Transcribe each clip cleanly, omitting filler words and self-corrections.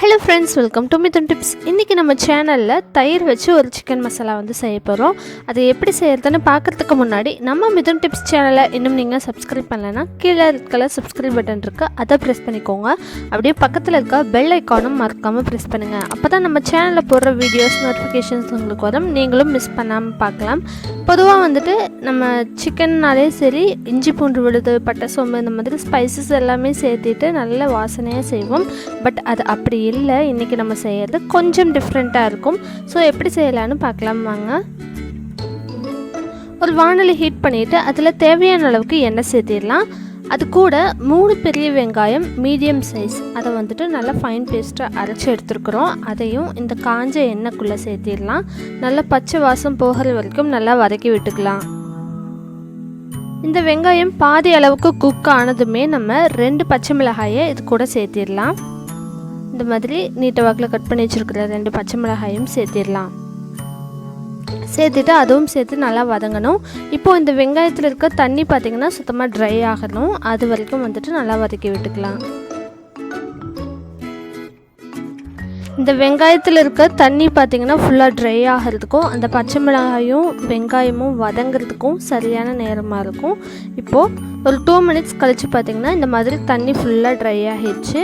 Hello friends, welcome to Mithuntips. இன்னைக்கு நம்ம சேனல்ல தயிர் வச்சு ஒரு சிக்கன் மசாலா வந்து செய்ய போறோம். அது எப்படி செய்யறதுன்னு பார்க்கிறதுக்கு முன்னாடி நம்ம Mithuntips சேனலை இன்னும் நீங்க Subscribe பண்ணலனா கீழ இருக்க Subscribe பட்டன் இருக்கு. அதை பிரஸ் பண்ணிக்கோங்க. அப்படியே பக்கத்துல இருக்க பெல் ஐகானும் மறக்காம பிரஸ் பண்ணுங்க. அப்பதான் நம்ம சேனல்ல போடுற வீடியோஸ் நோட்டிஃபிகேஷன்ஸ் உங்களுக்கு வரும். நீங்களும் மிஸ் பண்ணாம பார்க்கலாம். பொதுவா வந்துட்டு நம்ம சிக்கன்னாலே சரி இஞ்சி பூண்டு விழுது பட்டை சோம்பு இந்த மாதிரி ஸ்பைசஸ் எல்லாமே சேர்த்துட்டு நல்ல வாசனையாக செய்வோம். பட் அது அப்படி இல்லை. இன்றைக்கி நம்ம செய்கிறது கொஞ்சம் டிஃப்ரெண்ட்டாக இருக்கும். ஸோ எப்படி செய்யலான்னு பார்க்கலாம் வாங்க. ஒரு வாணலி ஹீட் பண்ணிவிட்டு அதில் தேவையான அளவுக்கு எண்ணெய் சேர்த்திடலாம். அது கூட 3 பெரிய வெங்காயம் மீடியம் சைஸ் அதை வந்துட்டு நல்லா ஃபைன் பேஸ்ட்டாக அரைச்சி எடுத்துருக்குறோம். அதையும் இந்த காஞ்ச எண்ணெய்க்குள்ளே சேர்த்திடலாம். நல்லா பச்சை வாசம் போகிற வரைக்கும் நல்லா வதக்கி விட்டுக்கலாம். இந்த வெங்காயம் பாதி அளவுக்கு குக் ஆனதுமே நம்ம 2 பச்சை மிளகாயை இது கூட சேர்த்திடலாம். இந்த மாதிரி நீட்ட வாக்கில் கட் பண்ணி வச்சுருக்கிற 2 பச்சை மிளகாயும் சேர்த்திடலாம். சேர்த்துட்டு அதுவும் சேர்த்து நல்லா வதங்கணும். இப்போது இந்த வெங்காயத்தில் இருக்க தண்ணி பார்த்திங்கன்னா சுத்தமாக ட்ரை ஆகணும். அது வரைக்கும் வந்துட்டு நல்லா வதக்கி விட்டுக்கலாம். இந்த வெங்காயத்தில் இருக்க தண்ணி பார்த்திங்கன்னா ஃபுல்லாக ட்ரை ஆகிறதுக்கும் அந்த பச்சை மிளகாயும் வெங்காயமும் வதங்கிறதுக்கும் சரியான நேரமாக இருக்கும். இப்போது ஒரு 2 மினிட்ஸ் கழித்து பார்த்திங்கன்னா இந்த மாதிரி தண்ணி ஃபுல்லாக ட்ரை ஆகிடுச்சு.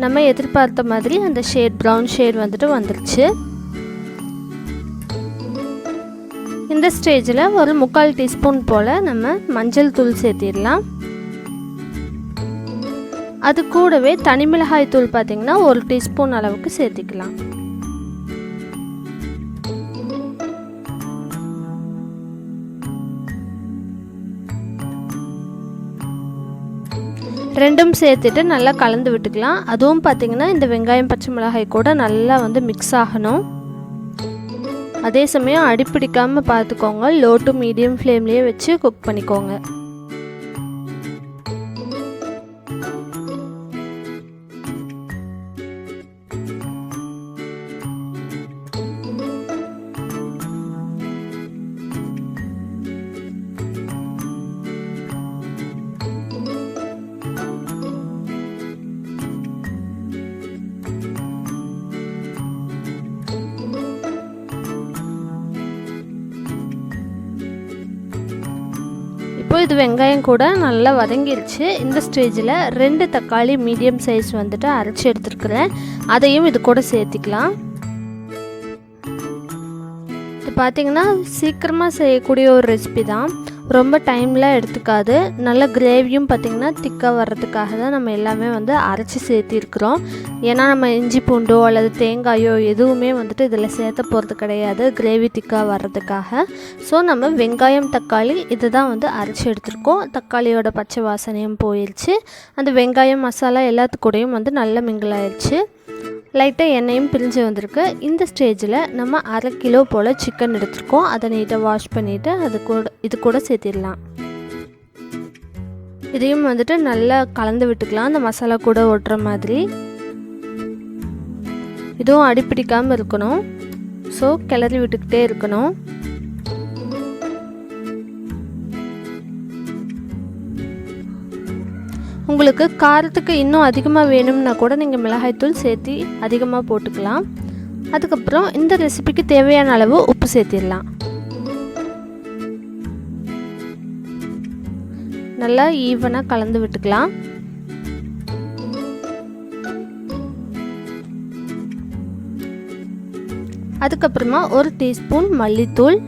நம்ம எதிர்பார்த்த மாதிரி அந்த ப்ரௌன் ஷேட் வந்துட்டு வந்துருச்சு. இந்த ஸ்டேஜில் ஒரு 3/4 டீஸ்பூன் போல் நம்ம மஞ்சள் தூள் சேர்த்திடலாம். அது கூடவே தனி மிளகாய் தூள் பார்த்திங்கன்னா 1 டீஸ்பூன் அளவுக்கு சேர்த்திக்கலாம். ரெண்டும் சேர்த்துட்டு நல்லா கலந்து விட்டுக்கலாம். அதுவும் பார்த்திங்கன்னா இந்த வெங்காயம் பச்சை மிளகாய் கூட நல்லா வந்து மிக்ஸ் ஆகணும். அதே சமயம் அடிப்பிடிக்காமல் பார்த்துக்கோங்க. லோ டு மீடியம் ஃப்ளேம்லேயே வச்சு குக் பண்ணிக்கோங்க. இப்போ இது வெங்காயம் கூட நல்லா வதங்கிருச்சு. இந்த ஸ்டேஜில் 2 தக்காளி மீடியம் சைஸ் வந்துட்டு அரைச்சி எடுத்துருக்குறேன். அதையும் இது கூட சேர்த்திக்கலாம். இது பார்த்திங்கன்னா சீக்கிரமாக செய்யக்கூடிய ஒரு ரெசிபி தான். ரொம்ப டைம்லாம் எடுத்துக்காது. நல்ல கிரேவியும் பார்த்திங்கன்னா திக்காக வர்றதுக்காக தான் நம்ம எல்லாமே வந்து அரைச்சி சேர்த்திருக்கிறோம். ஏன்னா நம்ம இஞ்சி பூண்டோ அல்லது தேங்காயோ எதுவுமே வந்துட்டு இதில் சேர்த்த போகிறது கிடையாது, கிரேவி திக்காக வர்றதுக்காக. ஸோ நம்ம வெங்காயம் தக்காளி இது தான் வந்து அரைச்சி எடுத்துருக்கோம். தக்காளியோட பச்சை வாசனையும் போயிடுச்சு. அந்த வெங்காயம் மசாலா எல்லாத்துக்கூடையும் வந்து நல்லா மிங்கிள் ஆயிடுச்சு. லைட்டாக எண்ணெயும் பிரிஞ்சு வந்திருக்கு. இந்த ஸ்டேஜில் நம்ம 1/2 கிலோ போல் சிக்கன் எடுத்துருக்கோம். அதை நீட்டாக வாஷ் பண்ணிவிட்டு இது கூட சேர்த்திடலாம். இதையும் வந்துட்டு நல்லா கலந்து விட்டுக்கலாம். அந்த மசாலா கூட ஒட்டுற மாதிரி. இதுவும் அடிப்பிடிக்காமல் இருக்கணும். ஸோ கிளறி விட்டுக்கிட்டே இருக்கணும். உங்களுக்கு காரத்துக்கு இன்னும் அதிகமாக வேணும்னா கூட நீங்கள் மிளகாய்த்தூள் சேர்த்து அதிகமாக போட்டுக்கலாம். அதுக்கப்புறம் இந்த ரெசிபிக்கு தேவையான அளவு உப்பு சேர்த்திடலாம். நல்லா ஈவனாக கலந்து விட்டுக்கலாம். அதுக்கப்புறமா 1 டீஸ்பூன் மல்லித்தூள்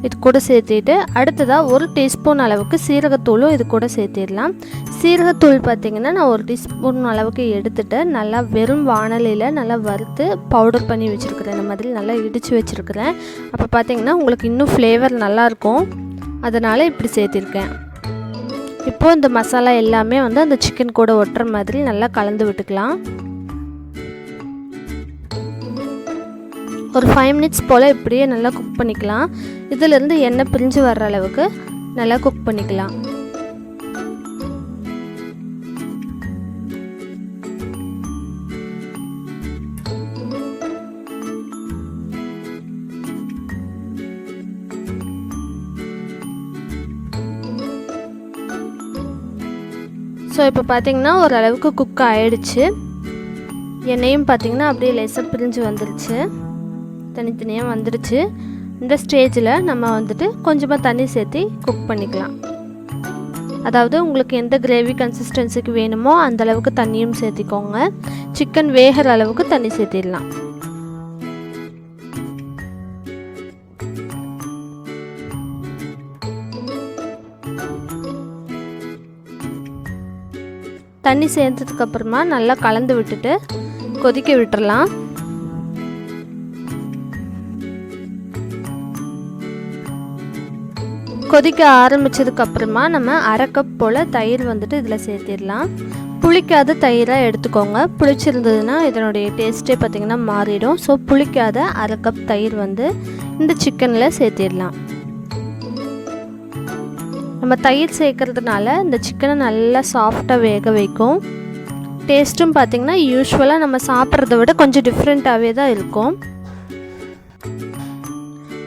இது கூட சேர்த்திட்டு அடுத்ததாக 1 டீஸ்பூன் அளவுக்கு சீரகத்தூளும் இது கூட சேர்த்திடலாம். சீரகத்தூள் பார்த்திங்கன்னா நான் 1 டீஸ்பூன் அளவுக்கு எடுத்துகிட்டு நல்லா வெறும் வாணலியில் நல்லா வறுத்து பவுடர் பண்ணி வச்சுருக்கிறேன். இந்த மாதிரி நல்லா இடித்து வச்சுருக்கிறேன். அப்போ பார்த்திங்கன்னா உங்களுக்கு இன்னும் ஃப்ளேவர் நல்லாயிருக்கும். அதனால் இப்படி சேர்த்திருக்கேன். இப்போது இந்த மசாலா எல்லாமே வந்து அந்த சிக்கன் கூட ஒட்டுற மாதிரி நல்லா கலந்து விட்டுக்கலாம். ஒரு 5 மினிட்ஸ் போல் இப்படியே நல்லா குக் பண்ணிக்கலாம். இதிலேருந்து எண்ணெய் பிரிஞ்சு வர்ற அளவுக்கு நல்லா குக் பண்ணிக்கலாம். ஸோ இப்போ பார்த்திங்கன்னா ஓரளவுக்கு குக் ஆகிடுச்சு. எண்ணெயும் பார்த்திங்கன்னா அப்படியே லேசாக பிரிஞ்சு வந்துடுச்சு, தனித்தனியாக வந்துடுச்சு. இந்த ஸ்டேஜில் நம்ம வந்துட்டு கொஞ்சமாக தண்ணி சேர்த்து குக் பண்ணிக்கலாம். அதாவது உங்களுக்கு எந்த கிரேவி கன்சிஸ்டன்சிக்கு வேணுமோ அந்தளவுக்கு தண்ணியும் சேர்த்திக்கோங்க. சிக்கன் வேகிற அளவுக்கு தண்ணி சேர்த்திடலாம். தண்ணி சேர்த்ததுக்கப்புறமா நல்லா கலந்து விட்டுட்டு கொதிக்க விட்டுறலாம். கொதிக்க ஆரம்பித்ததுக்கப்புறமா நம்ம அரை கப் போல் தயிர் வந்துட்டு இதில் சேர்த்திடலாம். புளிக்காத தயிராக எடுத்துக்கோங்க. புளிச்சிருந்ததுன்னா இதனுடைய டேஸ்ட்டே பார்த்திங்கன்னா மாறிடும். ஸோ புளிக்காத அரை கப் தயிர் வந்து இந்த சிக்கனில் சேர்த்திடலாம். நம்ம தயிர் சேர்க்கறதுனால இந்த சிக்கனை நல்லா சாஃப்டாக வேக வைக்கும். டேஸ்ட்டும் பார்த்திங்கன்னா யூஸ்வலாக நம்ம சாப்பிட்றத விட கொஞ்சம் டிஃப்ரெண்ட்டாகவே தான் இருக்கும்.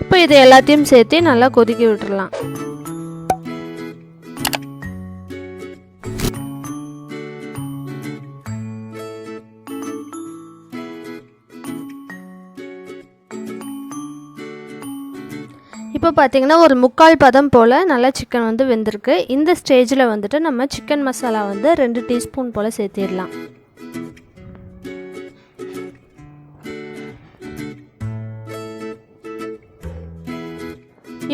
இப்போ இது எல்லாத்தையும் சேர்த்து நல்லா கொதிக்க விட்டுடலாம். இப்போ பார்த்திங்கன்னா ஒரு 3/4 பதம் போல் நல்லா சிக்கன் வந்து வெந்திருக்கு. இந்த ஸ்டேஜில் வந்துட்டு நம்ம சிக்கன் மசாலா வந்து 2 டீஸ்பூன் போல் சேர்த்திடலாம்.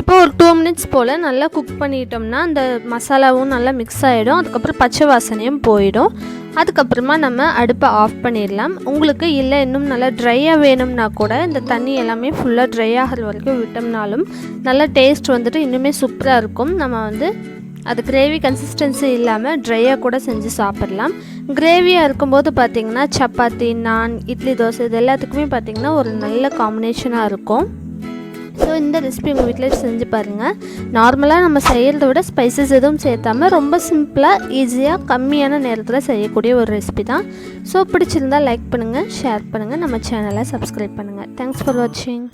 இப்போ ஒரு 2 மினிட்ஸ் போல் நல்லா குக் பண்ணிட்டோம்னா அந்த மசாலாவும் நல்லா மிக்ஸ் ஆகிடும். அதுக்கப்புறம் பச்சை வாசனையும் போயிடும். அதுக்கப்புறமா நம்ம அடுப்பை ஆஃப் பண்ணிடலாம். உங்களுக்கு இல்லை இன்னும் நல்லா ட்ரையாக வேணும்னா கூட இந்த தண்ணி எல்லாமே ஃபுல்லாக ட்ரை ஆகிற வரைக்கும் விட்டோம்னாலும் நல்லா டேஸ்ட் வந்துட்டு இன்னுமே சூப்பராக இருக்கும். நம்ம வந்து அது கிரேவி கன்சிஸ்டன்சி இல்லாமல் ட்ரையாக கூட செஞ்சு சாப்பிட்லாம். கிரேவியாக இருக்கும்போது பார்த்திங்கன்னா சப்பாத்தி, நான், இட்லி, தோசை இது எல்லாத்துக்குமே பார்த்திங்கன்னா ஒரு நல்ல காம்பினேஷனாக இருக்கும். ஸோ இந்த ரெசிபி உங்கள் வீட்டில் செஞ்சு பாருங்கள். நார்மலாக நம்ம செய்கிறத விட ஸ்பைசஸ் எதுவும் சேர்த்தாமல் ரொம்ப சிம்பிளாக ஈஸியாக கம்மியான நேரத்தில் செய்யக்கூடிய ஒரு ரெசிபி தான். ஸோ பிடிச்சிருந்தால் லைக் பண்ணுங்கள், ஷேர் பண்ணுங்கள், நம்ம சேனலை சப்ஸ்கிரைப் பண்ணுங்கள். தேங்க்ஸ் ஃபார் வாட்சிங்.